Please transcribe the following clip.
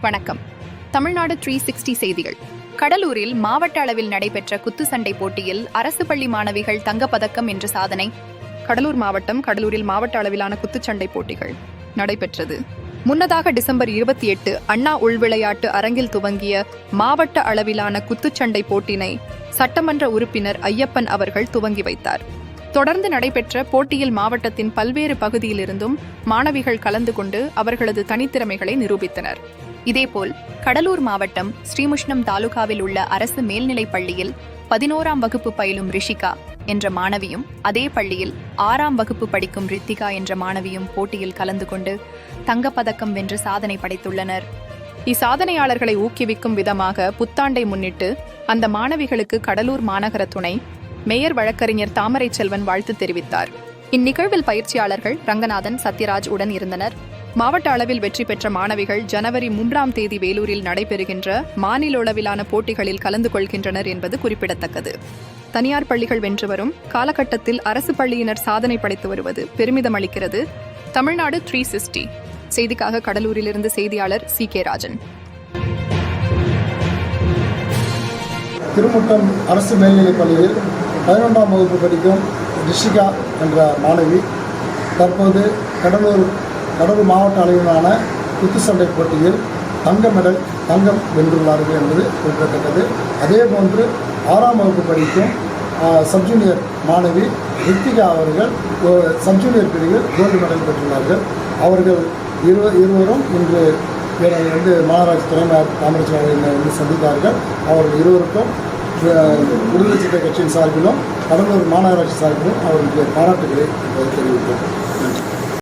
வணக்கம். தமிழ்நாடு 360 செய்திகள். கடலூரில் மாவட்ட அளவில் நடைபெற்ற குத்துச்சண்டை போட்டியில் அரசு பள்ளி மாணவிகள் தங்கப்பதக்கம் என்ற சாதனை. கடலூர் மாவட்டம் கடலூரில் மாவட்ட அளவிலான குத்துச்சண்டை போட்டிகள் நடைபெற்றது. முன்னதாக டிசம்பர் 28 அண்ணா உள்விளையாட்டு அரங்கில் துவங்கிய மாவட்ட அளவிலான குத்துச்சண்டை போட்டினை சட்டமன்ற உறுப்பினர் ஐயப்பன் அவர்கள் துவங்கி வைத்தார். தொடர்ந்து நடைபெற்ற போட்டியில் மாவட்டத்தின் பல்வேறு பகுதியிலிருந்தும் மாணவிகள் கலந்து கொண்டு அவர்களது தனித்திறமைகளை நிரூபித்தனர். இதேபோல் கடலூர் மாவட்டம் ஸ்ரீமுஷ்ணம் தாலுகாவில் உள்ள அரசு மேல்நிலைப் பள்ளியில் 11ஆம் வகுப்பு பயிலும் ரிஷிகா என்ற மாணவியும், அதே பள்ளியில் 6ஆம் வகுப்பு படிக்கும் ரித்திகா என்ற மாணவியும் போட்டியில் கலந்து கொண்டு தங்கப்பதக்கம் வென்று சாதனை படைத்துள்ளனர். இச்சாதனையாளர்களை ஊக்குவிக்கும் விதமாக புத்தாண்டை முன்னிட்டு அந்த மாணவிகளுக்கு கடலூர் மாநகர துணை மேயர் வழக்கறிஞர் தாமரை செல்வன் வாழ்த்து தெரிவித்தார். இந்நிகழ்வில் பயிற்சியாளர்கள் ரங்கநாதன், சத்யராஜ் உடன் இருந்தனர். மாவட்ட அளவில் வெற்றி பெற்ற மாணவிகள் ஜனவரி 3ஆம் தேதி வேலூரில் நடைபெறுகின்ற மாநில அளவிலான போட்டிகளில் கலந்து கொள்கின்றனர் என்பது குறிப்பிடத்தக்கது. தனியார் பள்ளிகள் வென்று வரும் காலகட்டத்தில் அரசு பள்ளியினர் சாதனை படைத்து வருவது பெருமிதம் அளிக்கிறது. தமிழ்நாடு 360 செய்திக்காக கடலூரிலிருந்து செய்தியாளர் CK ராஜன். திருமுட்டம் அரசு மேல்நிலைப் பள்ளியில் 11ஆம் வகுப்பு படிக்கும் ரிஷிகா என்ற மாணவி தற்போது கடலூர் மாவட்ட அளவிலான குத்துச்சண்டை போட்டியில் தங்கம் வென்றுள்ளார்கள் என்பது குறிப்பிடத்தக்கது. அதேபோன்று 6ஆம் வகுப்பு படிக்கும் சப்ஜூனியர் மாணவி ரித்திகா அவர்கள் சப்ஜூனியர் பிரிவில் கோல்டு மெடல் பெற்றுள்ளார்கள். அவர்கள் இருவரும் இன்று மாநகராட்சி துணை மேயர் தாமரை செல்வனை சந்தித்தார்கள். அவர்கள் இருவருக்கும் விடுதலை சிறுத்தை கட்சியின் சார்பிலும் கடலூர் மாநகராட்சி சார்பிலும் அவர்களுக்கு பாராட்டுகளை தெரிவித்தோம்.